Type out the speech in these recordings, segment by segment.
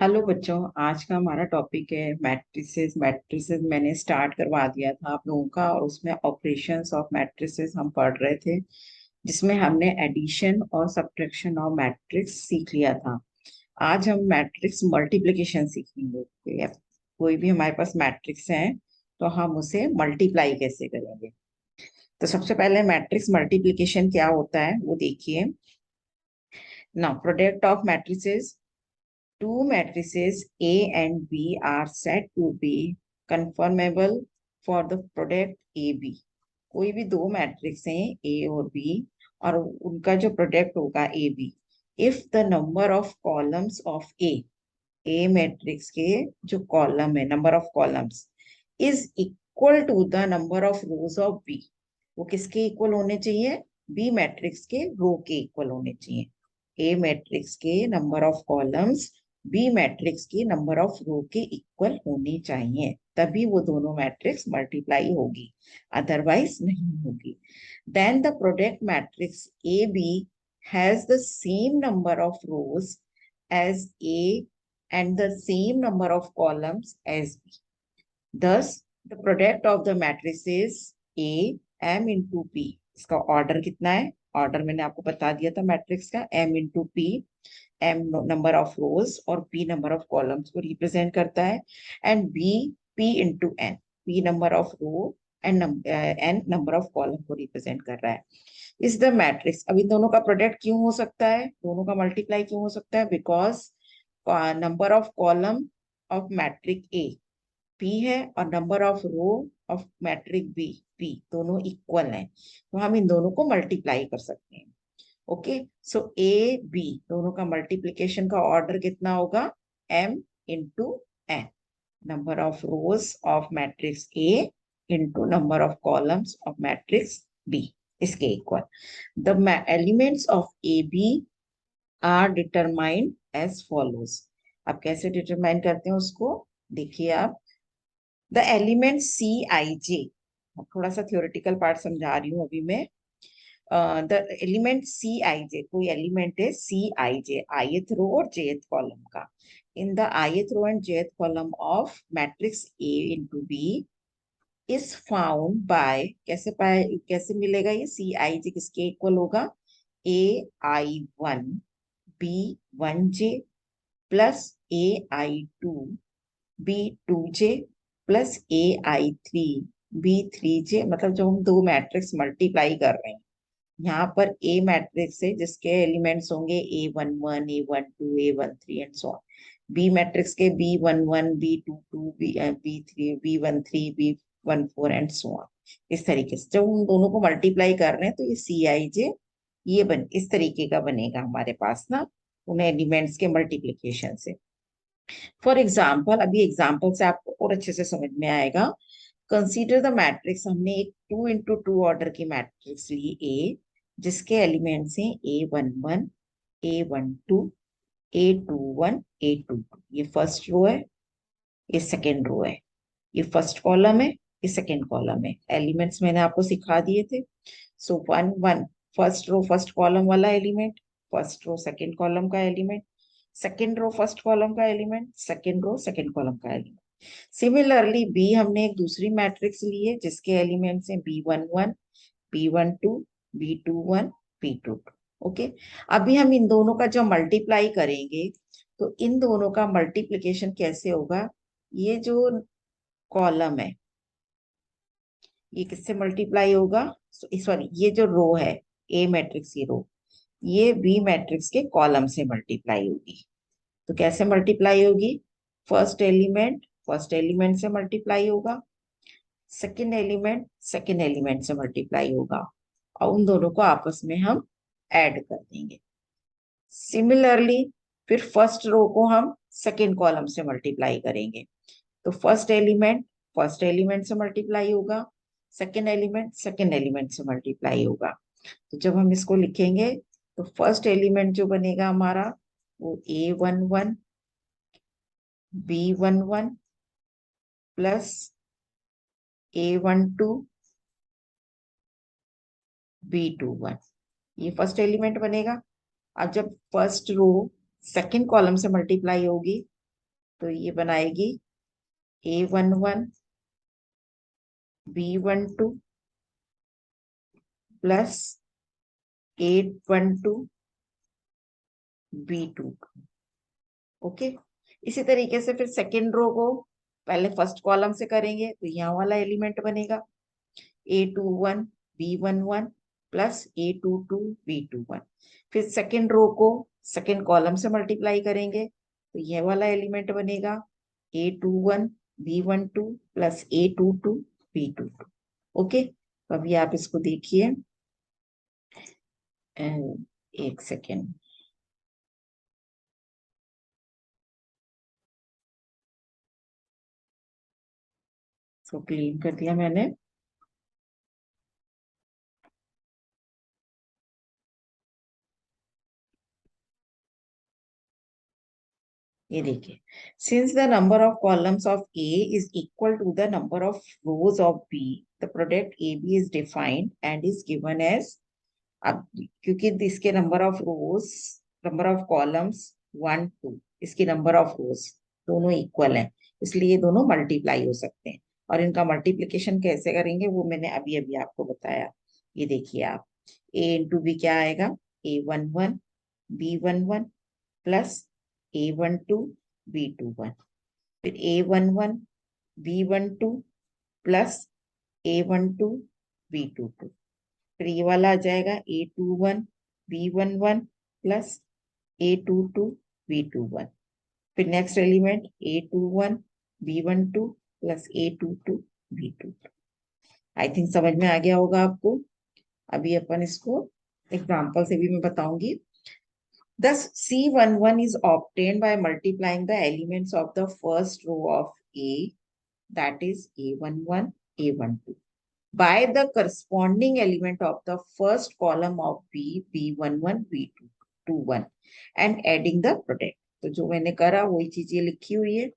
Hello बच्चों। आज का हमारा टॉपिक है मैट्रिसेस। मैट्रिसेस मैंने स्टार्ट करवा दिया था आप लोगों का, और उसमें ऑपरेशंस ऑफ मैट्रिसेस हम पढ़ रहे थे, जिसमें हमने एडिशन और सब्ट्रैक्शन ऑफ मैट्रिक्स सीख लिया था। आज हम मैट्रिक्स मल्टीप्लिकेशन सीखेंगे कि कोई भी हमारे पास मैट्रिक्स है तो हम उसे मल्टीप्लाई कैसे करेंगे। तो सबसे पहले मैट्रिक्स मल्टीप्लिकेशन क्या होता है वो देखिए ना। Product of matrices, two matrices A and B are said to be conformable for the product AB। कोई भी दो मैट्रिक्स हैं A और B, और उनका जो प्रोडक्ट होगा AB, if the number of columns of A matrix के जो कॉलम है, number of columns is equal to the number of rows of B. वो किसके इक्वल होने चाहिए? बी मैट्रिक्स के रो के इक्वल होने चाहिए। ए मैट्रिक्स के number of columns B matrix के नंबर ऑफ रो के इक्वल होने चाहिए, तभी वो दोनों मैट्रिक्स मल्टीप्लाई होगी, अदरवाइज नहीं होगी। Then the product matrix A B has the same number of rows as A and the same number of columns as B. Thus, the product of the matrices A M into P, इसका order कितना है? Order मैंने आपको बता दिया था matrix का, M into P। M number of rows और P नंबर ऑफ कॉलम्स को रिप्रेजेंट करता है, and B P into N, P number of row and N number of column को रिप्रेजेंट कर रहा है। इस द मैट्रिक्स, अब इन दोनों का प्रोडक्ट क्यों हो सकता है, दोनों का मल्टीप्लाई क्यों हो सकता है? Because number of column of matrix A P है और number of row of matrix B P, दोनों इक्वल हैं, तो हम इन दोनों को मल्टीप्लाई कर सकते हैं। ओके, सो ए बी दोनों का मल्टीप्लिकेशन का ऑर्डर कितना होगा? M into N, number of rows of matrix A into number of columns of matrix B, इसके equal. The elements of A B are determined as follows. अब कैसे determine करते हैं उसको देखिए आप। द एलिमेंट सी आई जे, थोड़ा सा थ्योरेटिकल पार्ट समझा रही हूँ अभी मैं। द एलिमेंट सी आई जे, कोई एलिमेंट है सी आई जे, ith रो और jth कॉलम का, in the ith row and jth column of matrix A into B is found by, कैसे पाए, कैसे मिलेगा ये? सी आई जे किसके इक्वल होगा? A I one B one J plus A I two B two J plus A I three B three J. मतलब जब हम दो मैट्रिक्स मल्टीप्लाई कर रहे हैं, यहाँ पर ए मैट्रिक्स है जिसके एलिमेंट्स होंगे A one one A one two A one three and so on. B matrix के B one one B two two B three B one three B one four and so on. इस तरीके से जब उन दोनों को multiply कर रहे हैं तो ये सी आई जे ये बन इस तरीके का बनेगा हमारे पास ना, उन एलिमेंट्स के मल्टीप्लीकेशन से। फॉर एग्जाम्पल, अभी एग्जाम्पल से आपको और अच्छे से समझ में आएगा। कंसीडर द मैट्रिक्स, हमने एक टू इंटू टू ऑर्डर की मैट्रिक्स ली ए, जिसके एलिमेंट्स हैं A one one A one two A two one A two two. ये फर्स्ट रो है, ये सेकेंड रो है, ये फर्स्ट कॉलम है, ये सेकेंड कॉलम है। एलिमेंट्स मैंने आपको सिखा दिए थे। So one one, first row first column वाला element, first row second column का element, second row first column का element, second row second column का एलिमेंट। सिमिलरली बी, हमने एक दूसरी मैट्रिक्स ली है जिसके एलिमेंट्स हैं B one one B one two B two one B two two. Okay, अभी हम इन दोनों का जब मल्टीप्लाई करेंगे तो इन दोनों का मल्टीप्लिकेशन कैसे होगा? ये जो कॉलम है ये किससे मल्टीप्लाई होगा? सॉरी, ये जो रो है ए मैट्रिक्स की रो, ये बी मैट्रिक्स के कॉलम से मल्टीप्लाई होगी। तो कैसे मल्टीप्लाई होगी? फर्स्ट एलिमेंट से मल्टीप्लाई होगा, सेकेंड एलिमेंट से मल्टीप्लाई होगा, और उन दोनों को आपस में हम ऐड कर देंगे। सिमिलरली फिर फर्स्ट रो को हम सेकेंड कॉलम से मल्टीप्लाई करेंगे, तो फर्स्ट एलिमेंट से मल्टीप्लाई होगा, सेकेंड एलिमेंट से मल्टीप्लाई होगा। तो जब हम इसको लिखेंगे तो फर्स्ट एलिमेंट जो बनेगा हमारा वो A one one B one one plus A one two B two one, ये फर्स्ट एलिमेंट बनेगा। अब जब फर्स्ट रो सेकंड कॉलम से मल्टीप्लाई होगी तो ये बनाएगी A11 B12 plus A12 B22। Okay. इसी तरीके से फिर सेकेंड रो को पहले फर्स्ट कॉलम से करेंगे, तो यहाँ वाला एलिमेंट बनेगा A21 B11 plus A22 B21। फिर सेकेंड रो को सेकेंड कॉलम से मल्टीप्लाई करेंगे, तो यह वाला एलिमेंट बनेगा A21 B12 plus A22 B22। Okay, तो अभी आप इसको देखिए, एक सेकेंड। इसको क्लीन कर दिया मैंने। ये देखिए, since the number of columns of A is equal to the number of rows of B, the product A B is defined and is given as. अब क्योंकि इसके number of rows, number of columns 1 2, इसकी number of रोज दोनों equal हैं, इसलिए ये दोनों multiply हो सकते हैं। और इनका मल्टीप्लिकेशन कैसे करेंगे वो मैंने अभी अभी आपको बताया। ये देखिए आप, ए इंटू बी क्या आएगा, A11 B11 plus A12 B21। फिर A11 B12 plus A12 B22। फिर ये वाला आ जाएगा A21 B11 plus A22 B21। फिर next element A21 B12 plus A22 B22। I think समझ में आ गया होगा आपको। अभी अपन इसको एग्जाम्पल से भी मैं बताऊंगी। Thus, C11 is obtained by multiplying the elements of the first row of A, that is A11, A12, by the corresponding element of the first column of B, B11, B21, and adding the product. तो जो मैंने करा वही चीज ये लिखी हुई है।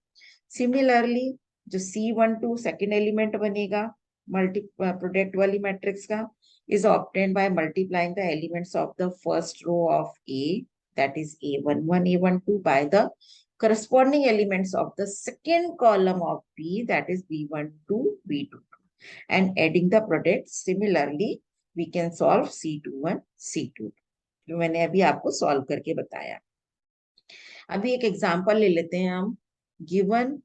सिमिलरली जो C12 सेकेंड एलिमेंट बनेगा मल्टी प्रोडक्ट वाली मैट्रिक्स का, is obtained by multiplying the elements of the first row of A, that is A11, A12, by the corresponding elements of the second column of B, that is B12, B22, and adding the product. Similarly, we can solve C21, C22, जो मैंने अभी आपको solve करके बताया। अभी एक example ले लेते हैं हम। Given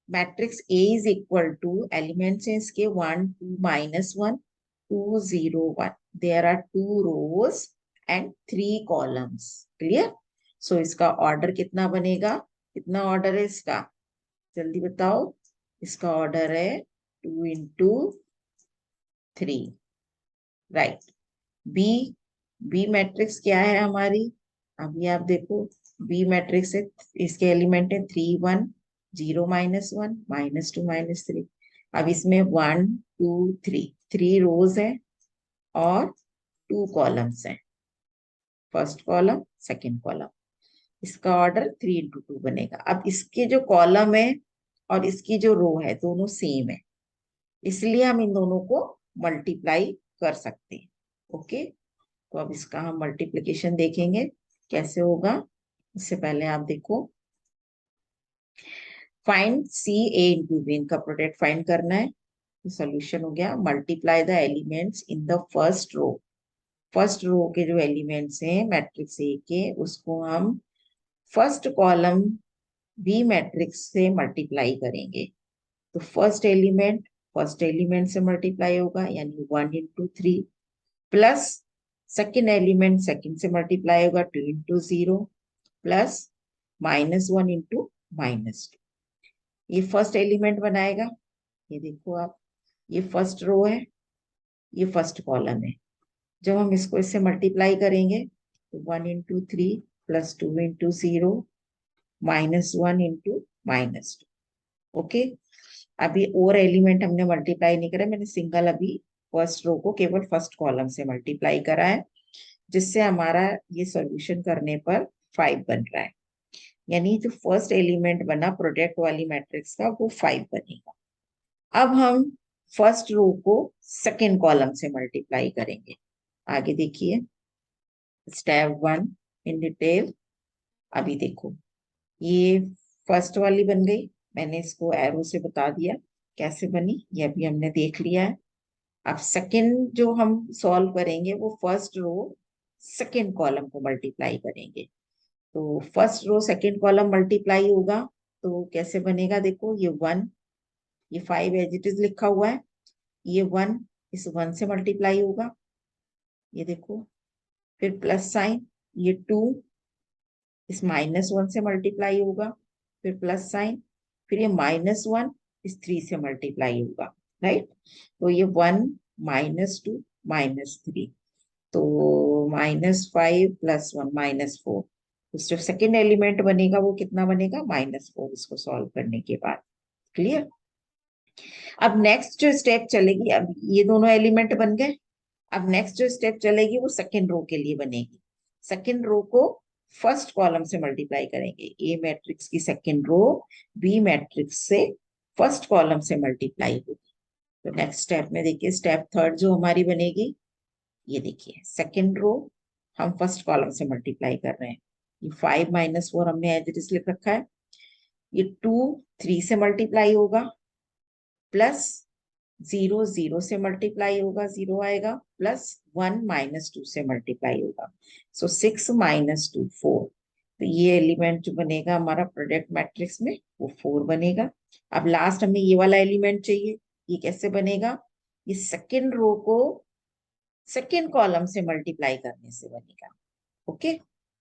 matrix A is equal to, elements हैं इसके 1 2 -1 2 0 1। There are 2 rows and 3 columns. Clear? So इसका ऑर्डर कितना बनेगा? कितना ऑर्डर है इसका, जल्दी बताओ। इसका ऑर्डर है 2 into 3। Right. B, B matrix क्या है हमारी? अभी आप देखो, बी मैट्रिक्स है, इसके एलिमेंट है 3 1 0 -1 -2 -3। अब इसमें 1 2 3 3 रोज है और 2 कॉलम्स हैं, फर्स्ट कॉलम सेकंड कॉलम। इसका ऑर्डर 3 इंटू 2 बनेगा। अब इसके जो कॉलम है और इसकी जो रो है दोनों सेम है, इसलिए हम इन दोनों को मल्टीप्लाई कर सकते हैं। ओके, तो अब इसका हम मल्टीप्लिकेशन देखेंगे कैसे होगा। इससे पहले आप देखो, find C A into B, इनका प्रोडक्ट फाइंड करना है। तो सोल्यूशन हो गया, multiply the elements in the first row. First row के जो एलिमेंट्स हैं मैट्रिक्स ए के, उसको हम फर्स्ट कॉलम बी मैट्रिक्स से मल्टीप्लाई करेंगे। तो फर्स्ट एलिमेंट से मल्टीप्लाई होगा, यानी 1 into 3, plus second element second से मल्टीप्लाई होगा 2 इंटू 0, प्लस -1 इंटू -2। ये फर्स्ट एलिमेंट बनाएगा। ये देखो आप, ये फर्स्ट रो है, ये फर्स्ट कॉलम है। जब हम इसको इससे मल्टीप्लाई करेंगे तो 1 into 3 plus 2 into 0 -1 into -2। Okay, अभी और एलिमेंट हमने मल्टीप्लाई नहीं करा, मैंने सिंगल अभी फर्स्ट रो को केवल फर्स्ट कॉलम से मल्टीप्लाई करा है, जिससे हमारा ये सॉल्यूशन करने पर 5 बन रहा है। यानी जो फर्स्ट एलिमेंट बना प्रोडक्ट वाली मैट्रिक्स का वो 5 बनेगा। अब हम फर्स्ट रो को सेकेंड कॉलम से मल्टीप्लाई करेंगे। आगे देखिए, स्टेप 1 इन डिटेल। अभी देखो, ये फर्स्ट वाली बन गई, मैंने इसको एरो से बता दिया कैसे बनी, ये अभी हमने देख लिया है। अब सेकंड जो हम सॉल्व करेंगे वो फर्स्ट रो सेकंड कॉलम को मल्टीप्लाई करेंगे। तो first row second column multiply होगा तो कैसे बनेगा, देखो ये 1, ये 5 एज इट इज लिखा हुआ है, ये 1 इस 1 से मल्टीप्लाई होगा, ये देखो, फिर प्लस साइन, ये 2 इस -1 से मल्टीप्लाई होगा, फिर प्लस साइन, फिर ये -1 इस 3 से मल्टीप्लाई होगा, राइट। तो ये 1 -2 -3, तो -5 + 1 -4, जो सेकेंड एलिमेंट बनेगा वो कितना बनेगा, -4, इसको सॉल्व करने के बाद। क्लियर। अब नेक्स्ट जो स्टेप चलेगी, अब ये दोनों एलिमेंट बन गए, अब नेक्स्ट जो स्टेप चलेगी वो सेकेंड रो के लिए बनेगी। सेकेंड रो को फर्स्ट कॉलम से मल्टीप्लाई करेंगे, ए मैट्रिक्स की सेकेंड रो बी मैट्रिक्स से फर्स्ट कॉलम से मल्टीप्लाई होगी। तो नेक्स्ट स्टेप में देखिए, स्टेप थर्ड जो हमारी बनेगी, ये देखिए सेकेंड रो हम फर्स्ट कॉलम से मल्टीप्लाई कर रहे हैं, ये 5 -4 हमने एज इट इज लिख रखा है, ये 2 3 से मल्टीप्लाई होगा, प्लस 0 0 से मल्टीप्लाई होगा, 0 आएगा, प्लस 1 -2 से मल्टीप्लाई होगा, सो 6 -2 4। तो ये एलिमेंट जो बनेगा हमारा प्रोडक्ट मैट्रिक्स में वो 4 बनेगा। अब लास्ट हमें ये वाला एलिमेंट चाहिए, ये कैसे बनेगा, ये सेकेंड रो को सेकेंड कॉलम से मल्टीप्लाई करने से बनेगा। ओके,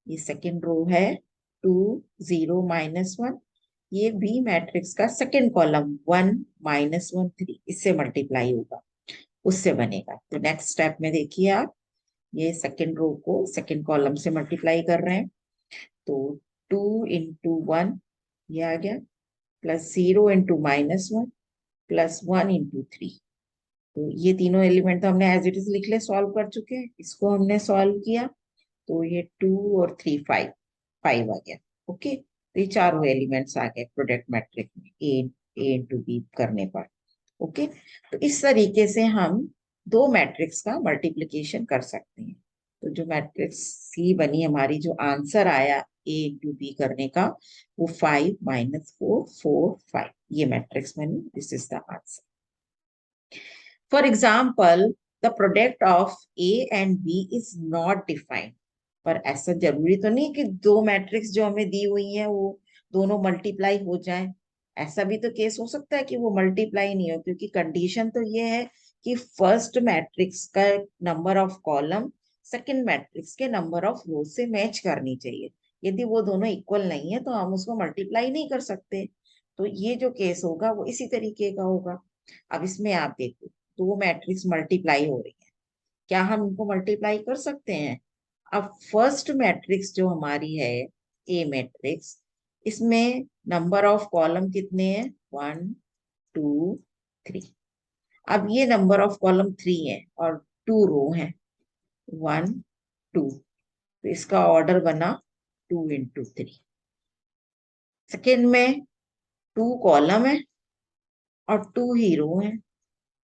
ये सेकेंड रो है 2 0 -1, ये बी मैट्रिक्स का सेकेंड कॉलम 1 -1 3, इससे मल्टीप्लाई होगा, उससे बनेगा। तो नेक्स्ट स्टेप में देखिए आप, ये सेकेंड रो को सेकेंड कॉलम से मल्टीप्लाई कर रहे हैं, तो 2 × 1 ये आ गया, प्लस 0 × -1 प्लस 1 × 3। तो ये तीनों एलिमेंट तो हमने एज इट इज लिख ले, सॉल्व कर चुके हैं, इसको हमने सॉल्व किया, तो ये 2 और 3 5 5 आ गया। ओके, तो ये चारों एलिमेंट्स आ गए प्रोडक्ट मैट्रिक्स में A × B करने पर। ओके, तो इस तरीके से हम दो मैट्रिक्स का मल्टीप्लिकेशन कर सकते हैं। तो जो मैट्रिक्स सी बनी हमारी, जो आंसर आया A × B करने का, वो 5 -4 4 5, ये मैट्रिक्स बनी, this is the answer. For example, the product of A and B is not defined. पर ऐसा जरूरी तो नहीं कि दो मैट्रिक्स जो हमें दी हुई हैं वो दोनों मल्टीप्लाई हो जाएं। ऐसा भी तो केस हो सकता है कि वो मल्टीप्लाई नहीं हो, क्योंकि कंडीशन तो ये है कि फर्स्ट मैट्रिक्स का number of column second matrix के नंबर ऑफ रो से मैच करनी चाहिए। यदि वो दोनों इक्वल नहीं है तो हम उसको मल्टीप्लाई नहीं कर सकते। तो ये जो केस होगा वो इसी तरीके का होगा। अब इसमें आप देखो, दो मैट्रिक्स मल्टीप्लाई हो रही है, क्या हम इनको मल्टीप्लाई कर सकते हैं। अब फर्स्ट मैट्रिक्स जो हमारी है ए मैट्रिक्स, इसमें नंबर ऑफ कॉलम कितने हैं, 1 2 3। अब ये नंबर ऑफ कॉलम 3 है और 2 रो है, 1 2, तो इसका ऑर्डर बना 2 × 3। सेकेंड में 2 कॉलम है और 2 ही रो है,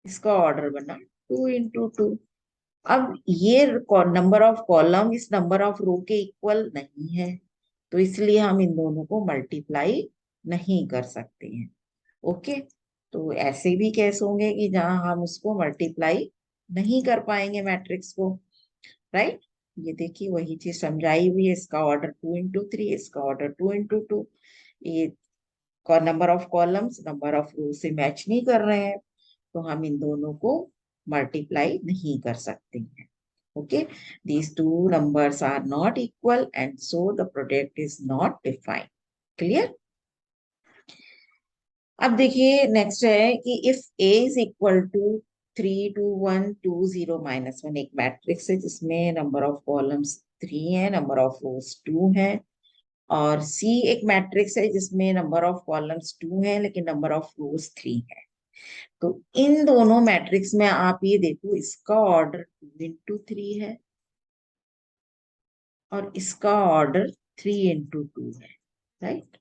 इसका ऑर्डर बना 2 × 2। अब ये नंबर ऑफ कॉलम इस नंबर ऑफ रो के इक्वल नहीं है, तो इसलिए हम इन दोनों को मल्टीप्लाई नहीं कर सकते हैं। ओके, तो ऐसे भी केस होंगे कि जहां हम उसको मल्टीप्लाई नहीं कर पाएंगे मैट्रिक्स को, राइट। ये देखिए वही चीज समझाई हुई है, इसका ऑर्डर 2 × 3, इसका ऑर्डर 2 × 2। ये number of columns number of row से मैच नहीं कर रहे हैं, तो हम इन दोनों को मल्टीप्लाई नहीं कर सकते हैं। Okay, these two numbers are not equal and so the product is not defined. Clear? अब देखिए नेक्स्ट है कि if A is equal to 3 2 1 2 0 -1, एक मैट्रिक्स है जिसमें नंबर ऑफ कॉलम्स 3 है, नंबर ऑफ रोज 2 है, और C एक मैट्रिक्स है जिसमें नंबर ऑफ कॉलम्स 2 है लेकिन नंबर ऑफ रोज 3 है। तो इन दोनों मैट्रिक्स में आप ये देखो, इसका ऑर्डर 2 × 3 है और इसका ऑर्डर 3 × 2 है, राइट।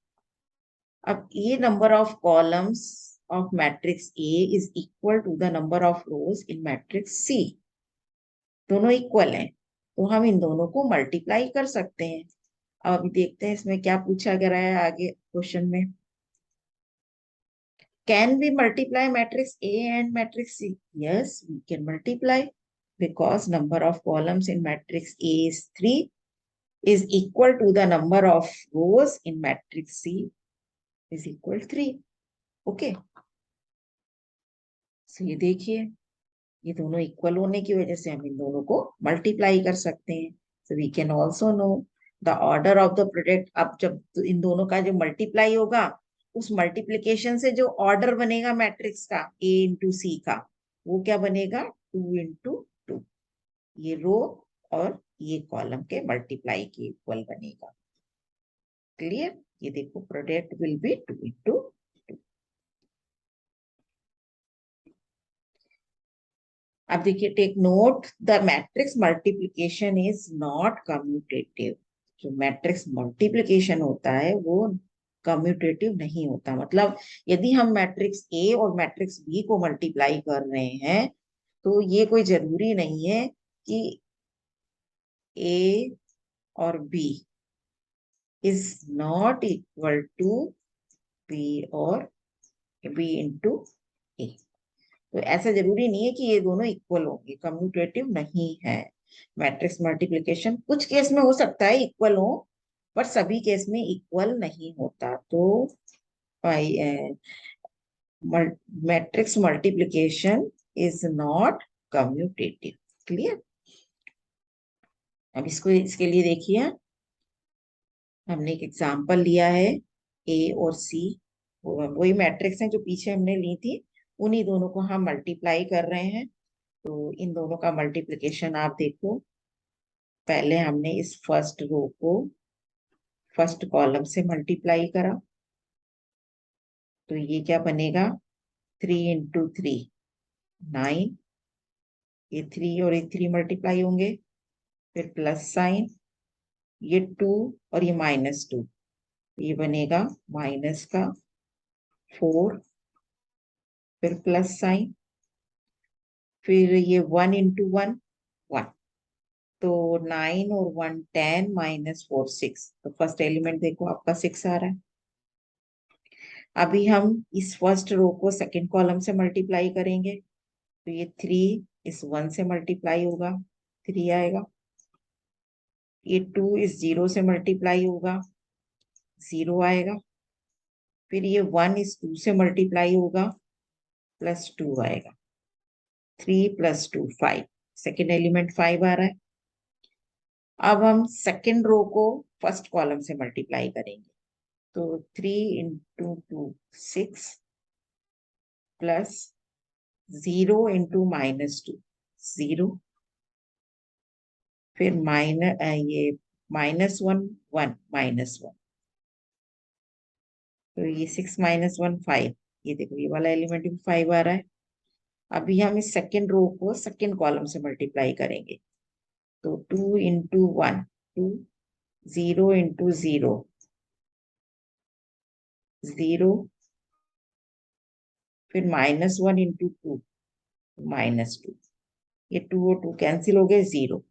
अब ये number of columns of matrix A is equal to the number of rows in matrix C, दोनों इक्वल हैं, तो हम इन दोनों को मल्टीप्लाई कर सकते हैं। अब अभी देखते हैं इसमें क्या पूछा गया है आगे क्वेश्चन में। Can we multiply matrix A and matrix C? Yes, we can multiply because number of columns in matrix A is 3 is equal to the number of rows in matrix C is equal 3. Okay. So ये देखिए, ये दोनों equal होने की वजह से हम इन दोनों को मल्टीप्लाई कर सकते हैं। So we can also know the order of the product। अब जब इन दोनों का जो मल्टीप्लाई होगा, उस मल्टीप्लिकेशन से जो ऑर्डर बनेगा मैट्रिक्स का A इंटू सी का, वो क्या बनेगा 2 इंटू 2। ये रो और ये कॉलम के मल्टीप्लाई के इक्वल बनेगा। क्लियर? ये देखो प्रोडक्ट विल बी 2 इंटू। अब देखिए, take note the matrix multiplication is not commutative. जो मैट्रिक्स मल्टीप्लिकेशन होता है वो कम्यूटेटिव नहीं होता। मतलब यदि हम मैट्रिक्स ए और मैट्रिक्स बी को मल्टीप्लाई कर रहे हैं तो ये कोई जरूरी नहीं है कि ए और B is not equal to B और बी इंटू ए। तो ऐसा जरूरी नहीं है कि ये दोनों इक्वल होंगे, कम्यूटेटिव नहीं है। मैट्रिक्स मल्टीप्लिकेशन कुछ केस में हो सकता है इक्वल हो, पर सभी केस में इक्वल नहीं होता। तो matrix multiplication is not commutative. Clear? अब इसको इसके लिए देखिए, हमने एक एग्जांपल लिया है ए और सी, वही मैट्रिक्स है जो पीछे हमने ली थी, उन्हीं दोनों को हम मल्टीप्लाई कर रहे हैं। तो इन दोनों का मल्टीप्लिकेशन आप देखो। पहले हमने इस फर्स्ट रो को फर्स्ट कॉलम से मल्टीप्लाई करा, तो ये क्या बनेगा 3 इंटू 3 9। ये 3 और ये 3 मल्टीप्लाई होंगे, फिर प्लस साइन, ये 2 और ये -2, ये बनेगा माइनस का 4, फिर प्लस साइन, फिर ये 1 इंटू 1 1। तो 9 और 1 10 -4 6। तो फर्स्ट एलिमेंट देखो आपका 6 आ रहा है। अभी हम इस फर्स्ट रो को सेकंड कॉलम से मल्टीप्लाई करेंगे, तो ये 3 इस 1 से मल्टीप्लाई होगा, 3 आएगा। ये 2 इस 0 से मल्टीप्लाई होगा, 0 आएगा। फिर ये 1 इस 2 से मल्टीप्लाई होगा, +2 आएगा। 3 + 2 5, सेकेंड एलिमेंट 5 आ रहा है। अब हम सेकेंड रो को फर्स्ट कॉलम से मल्टीप्लाई करेंगे, तो 3 इंटू 2 6 प्लस 0 इंटू -2 0, फिर ये -1 1 -1, तो ये 6 -1 5। ये देखो ये वाला एलिमेंट भी 5 आ रहा है। अभी हम इस सेकेंड रो को सेकेंड कॉलम से मल्टीप्लाई करेंगे, तो 2 इंटू 1 2, 0 इंटू 0 0, फिर -1 इंटू 2 -2। ये 2 और 2 कैंसिल हो गए, 0।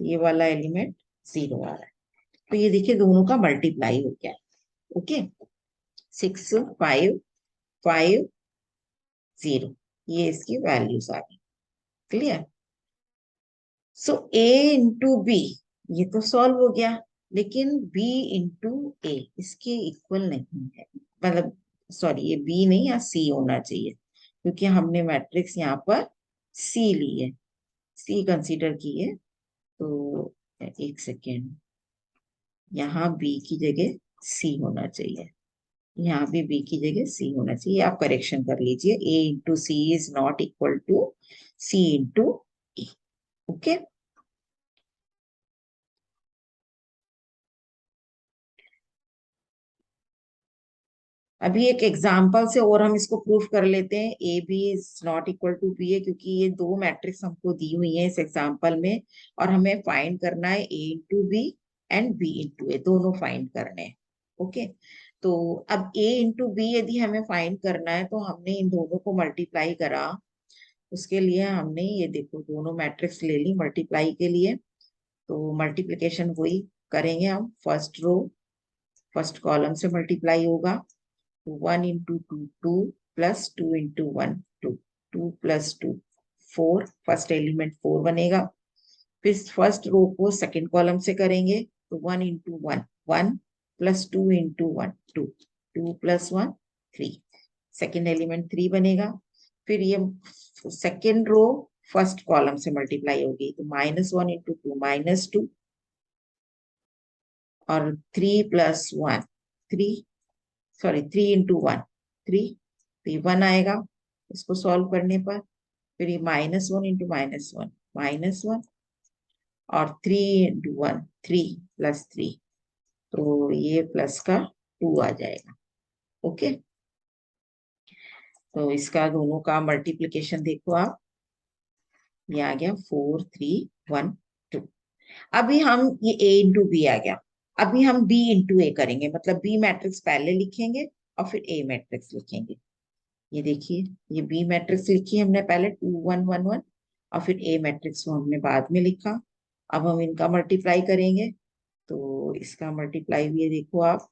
तो ये वाला एलिमेंट 0 आ रहा है। तो ये देखिए दोनों का मल्टीप्लाई हो गया। ओके, 6 5 5 0, ये इसकी वैल्यूज आ गई। क्लियर? सो ए इंटू बी ये तो सॉल्व हो गया, लेकिन बी इंटू ए इसके इक्वल नहीं है। मतलब सॉरी, ये बी नहीं, यहाँ सी होना चाहिए, क्योंकि हमने मैट्रिक्स यहाँ पर सी ली है, सी कंसीडर की है। तो एक सेकेंड, यहाँ बी की जगह सी होना चाहिए, यहाँ भी बी की जगह सी होना चाहिए। आप करेक्शन कर लीजिए, A into C is not equal to C into A. Okay, अभी एक एग्जांपल से और हम इसको प्रूफ कर लेते हैं। A B is not equal to B है, क्योंकि ये दो मैट्रिक्स हमको दी हुई है इस एग्जांपल में, और हमें फाइंड करना है A into B and B into A, दोनों फाइंड करने हैं। ओके, तो अब ए इंटू बी यदि हमें फाइंड करना है तो हमने इन दोनों को मल्टीप्लाई करा। उसके लिए हमने ये देखो दोनों मैट्रिक्स ले ली मल्टीप्लाई के लिए, तो मल्टीप्लिकेशन हुई। करेंगे हम फर्स्ट रो फर्स्ट कॉलम से मल्टीप्लाई होगा, 1 into 2 2 plus 2 into 1 2 2 plus 2 4, first element 4 बनेगा। फिर फर्स्ट रो को सेकंड कॉलम से करेंगे तो 1 into 1 1 plus 2 into 1 2 2 plus 1 3, second element 3 बनेगा। फिर ये सेकेंड रो फर्स्ट कॉलम से मल्टीप्लाई होगी तो -1 into 2 -2 और 3 प्लस 1 3, सॉरी 3 into 1 3, तो ये 1 आएगा इसको सॉल्व करने पर। फिर ये -1 into -1 -1 और 3 into 1 3 प्लस 3, तो ये प्लस का 2 आ जाएगा। ओके, तो इसका दोनों का मल्टीप्लिकेशन देखो आप, ये आ गया 4 3 1 2। अभी हम ये A इंटू बी आ गया, अभी हम B इंटू ए करेंगे, मतलब बी मैट्रिक्स पहले लिखेंगे और फिर A मैट्रिक्स लिखेंगे। ये देखिए, ये बी मैट्रिक्स लिखी हमने पहले 2 1 1 1 और फिर A मैट्रिक्स को हमने बाद में लिखा। अब हम इनका मल्टीप्लाई करेंगे, तो इसका मल्टीप्लाई भी देखो आप,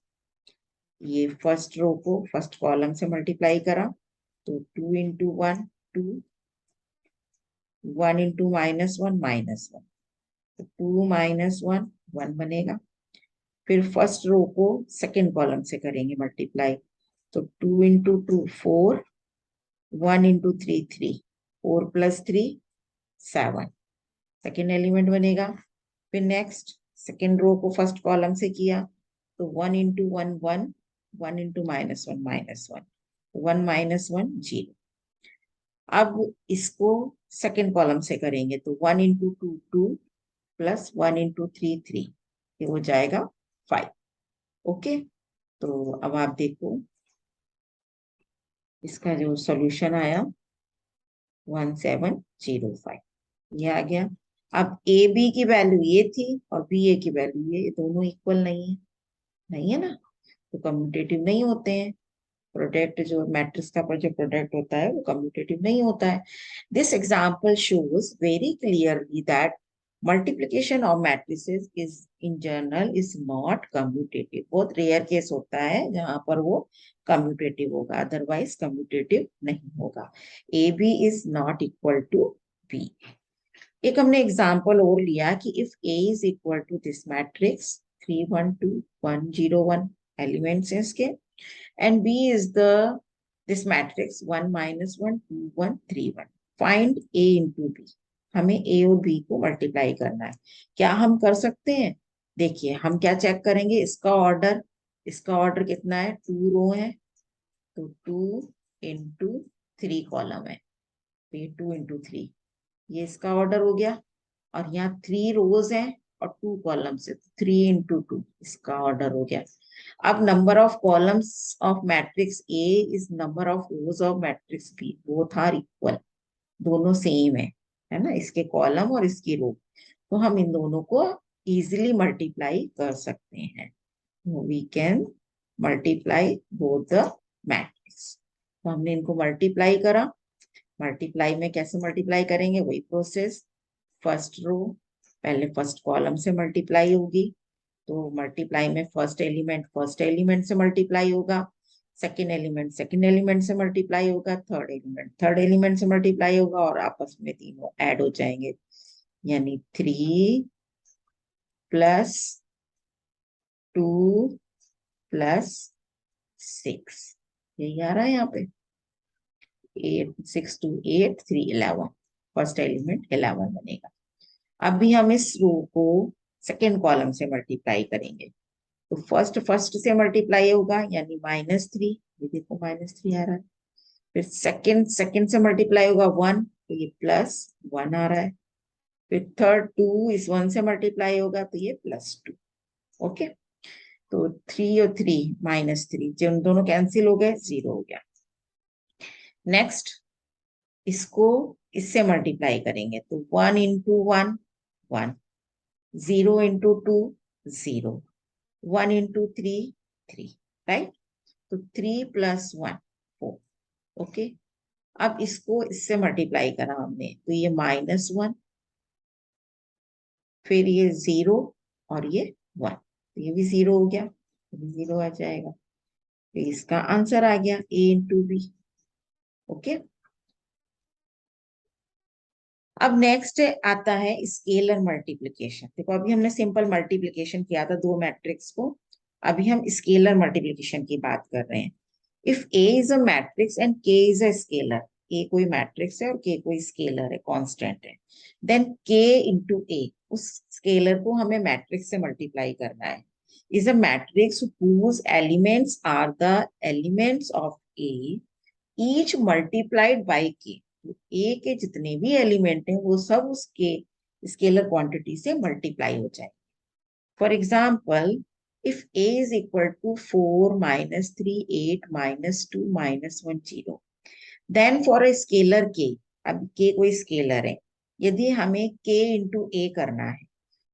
ये फर्स्ट रो को फर्स्ट कॉलम से मल्टीप्लाई करा तो 2 into 1 2 1 into -1 -1, तो 2 -1 1 बनेगा। फिर फर्स्ट रो को सेकेंड कॉलम से करेंगे मल्टीप्लाई तो 2 into 2 4 1 into 3 3 4 plus 3 7, second element बनेगा। फिर नेक्स्ट सेकेंड रो को फर्स्ट कॉलम से किया तो 1 into 1 1 1 into -1 -1 1 -1 0। अब इसको सेकेंड कॉलम से करेंगे तो 1 into 2 2 प्लस 1 into 3 3, ये हो जाएगा 5। ओके, तो अब आप देखो इसका जो सॉल्यूशन आया 1705, ये आ गया। अब ए बी की वैल्यू ये थी और बी ए की वैल्यू ये दोनों इक्वल नहीं है, नहीं है ना, तो कम्यूटेटिव नहीं होते हैं। प्रोडक्ट जो मैट्रिक्स का पर जो प्रोडक्ट होता है वो कम्यूटेटिव नहीं होता है। This example shows very clearly that multiplication of matrices is in general is not commutative. बहुत रेयर केस होता है जहां पर वो कम्यूटेटिव होगा, अदरवाइज कम्यूटेटिव नहीं होगा। A B is not equal to B. एक हमने एग्जाम्पल और लिया कि if A is equal to this matrix 3 1 2 1 0 1 elements हैं इसके, and B is the this matrix 1 -1 2 1 3 1, find A into B। हमें A और B को मल्टीप्लाई करना है, क्या हम कर सकते हैं? देखिए हम क्या चेक करेंगे, इसका ऑर्डर कितना है, 2 रो है तो 2 into 3 कॉलम है, तो ये 2 into 3, ये इसका ऑर्डर हो गया। और यहाँ 3 रोज हैं और 2 कॉलम्स है, 3 into 2 इसका ऑर्डर हो गया। अब number of columns of matrix A is number of rows of matrix B, both are equal, दोनों सेम है ना, इसके कॉलम और इसकी रो, तो हम इन दोनों को इजीली मल्टीप्लाई कर सकते हैं। We can multiply both the matrix. तो हमने इनको मल्टीप्लाई करा, मल्टीप्लाई में कैसे मल्टीप्लाई करेंगे, वही प्रोसेस, फर्स्ट रो पहले फर्स्ट कॉलम से मल्टीप्लाई होगी, तो मल्टीप्लाई में फर्स्ट एलिमेंट से मल्टीप्लाई होगा, सेकेंड एलिमेंट से मल्टीप्लाई होगा, थर्ड एलिमेंट से मल्टीप्लाई होगा और आपस में तीनों ऐड हो जाएंगे, यानी 3 प्लस 2 प्लस 6, यही आ रहा है यहाँ पे 8 6 2 8 3 11, फर्स्ट एलिमेंट 11 बनेगा। अब भी हम इस रो को सेकेंड कॉलम से मल्टीप्लाई करेंगे तो फर्स्ट से मल्टीप्लाई होगा यानी -3, ये देखो -3 आ रहा है। फिर सेकेंड से मल्टीप्लाई होगा 1, तो ये +1 आ रहा है। फिर थर्ड 2 इस 1 से मल्टीप्लाई होगा तो ये +2। ओके, तो 3 और 3 -3 जो दोनों कैंसिल हो गए, 0 हो गया। नेक्स्ट इसको इससे मल्टीप्लाई करेंगे तो 1 into 1 1, 0 into 2 0, 1 into 3 3, राइट, तो 3 + 1 4। ओके, अब इसको इससे मल्टीप्लाई करा हमने तो ये -1, फिर ये 0 और ये 1, तो ये भी 0 हो गया, ये भी 0 आ जाएगा। तो इसका आंसर आ गया A इंटू बी। ओके। अब नेक्स्ट आता है स्केलर मल्टीप्लिकेशन। देखो अभी हमने सिंपल मल्टीप्लिकेशन किया था दो मैट्रिक्स को, अभी हम स्केलर मल्टीप्लिकेशन की बात कर रहे हैं। If A is a matrix and K is a scalar, A कोई मैट्रिक्स है और K कोई स्केलर है, कांस्टेंट है, देन K इंटू A, उस स्केलर को हमें मैट्रिक्स से मल्टीप्लाई करना है, is a matrix whose elements are the elements of A each multiplied by के। तो ए के जितने भी एलिमेंट हैं वो सब उसके स्केलर क्वांटिटी से मल्टीप्लाई हो जाए। For example, if A is equal to 4 minus 3 8 minus 2 minus 1 0, then for a scalar K, अब के कोई स्केलर है, यदि हमें के इंटू ए करना है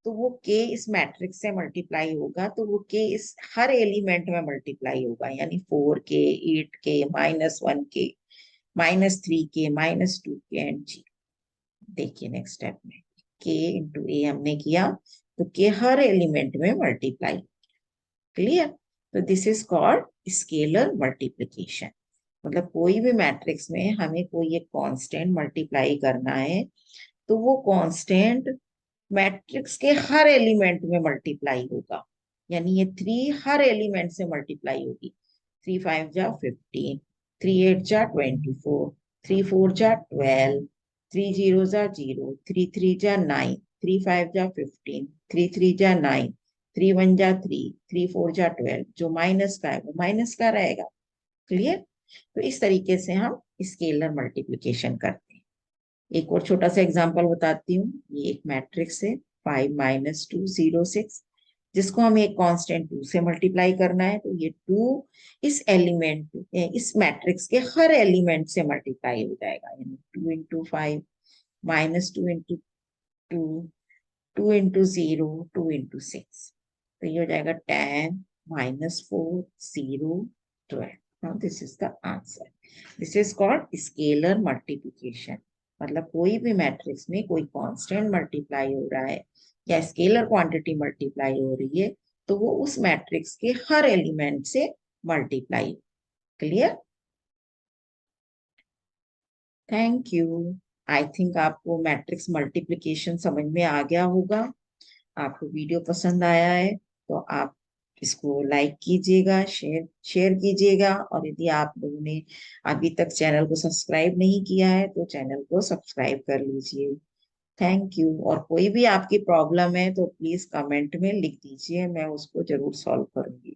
तो वो के इस मैट्रिक्स से मल्टीप्लाई होगा, तो वो के इस हर एलिमेंट में मल्टीप्लाई होगा, यानी 4 के, 8 के, -1 के, -3 के, -2 के एंड जी। देखिए नेक्स्ट स्टेप में के इंटू ए हमने किया तो के हर एलिमेंट में मल्टीप्लाई। क्लियर? तो this is called scalar multiplication. मतलब कोई भी मैट्रिक्स में हमें कोई एक कांस्टेंट मल्टीप्लाई करना है तो वो कांस्टेंट मैट्रिक्स के हर एलिमेंट में मल्टीप्लाई होगा, यानी ये 3 हर एलिमेंट से मल्टीप्लाई होगी। 3 5 जा 15, 3 8 जा 24, 3 4 जा 12, 3 0 जा 0, 3 3 जा 9, 3 5 जा 15, 3 3 जा 9, 3 1 जा 3, 3 4 जा 12, जो माइनस का है वो माइनस का रहेगा। क्लियर? तो इस तरीके से हम स्केलर मल्टीप्लिकेशन करते हैं। एक और छोटा सा एग्जांपल बताती हूँ। ये एक मैट्रिक्स है 5 -2 0 6, जिसको हमें एक कांस्टेंट 2 से मल्टीप्लाई करना है, तो ये 2 इस एलिमेंट इस मैट्रिक्स के हर एलिमेंट से मल्टीप्लाई हो जाएगा, यानी 2 इंटू 5 -2 इंटू 2, 2 इंटू 0, 2 इंटू 6, तो ये हो जाएगा 10 -4 0 12। Now this is the answer. This is called scalar multiplication. मतलब कोई भी मैट्रिक्स में कोई कांस्टेंट मल्टीप्लाई हो रहा है या स्केलर क्वांटिटी मल्टीप्लाई हो रही है तो वो उस मैट्रिक्स के हर एलिमेंट से multiply. Clear? Thank you. I think आपको मैट्रिक्स मल्टीप्लिकेशन समझ में आ गया होगा। आपको वीडियो पसंद आया है तो आप इसको लाइक कीजिएगा, शेयर शेयर कीजिएगा, और यदि आप लोगों ने अभी तक चैनल को सब्सक्राइब नहीं किया है तो चैनल को सब्सक्राइब कर लीजिए। Thank you. और कोई भी आपकी प्रॉब्लम है तो प्लीज कमेंट में लिख दीजिए, मैं उसको जरूर सॉल्व करूंगी।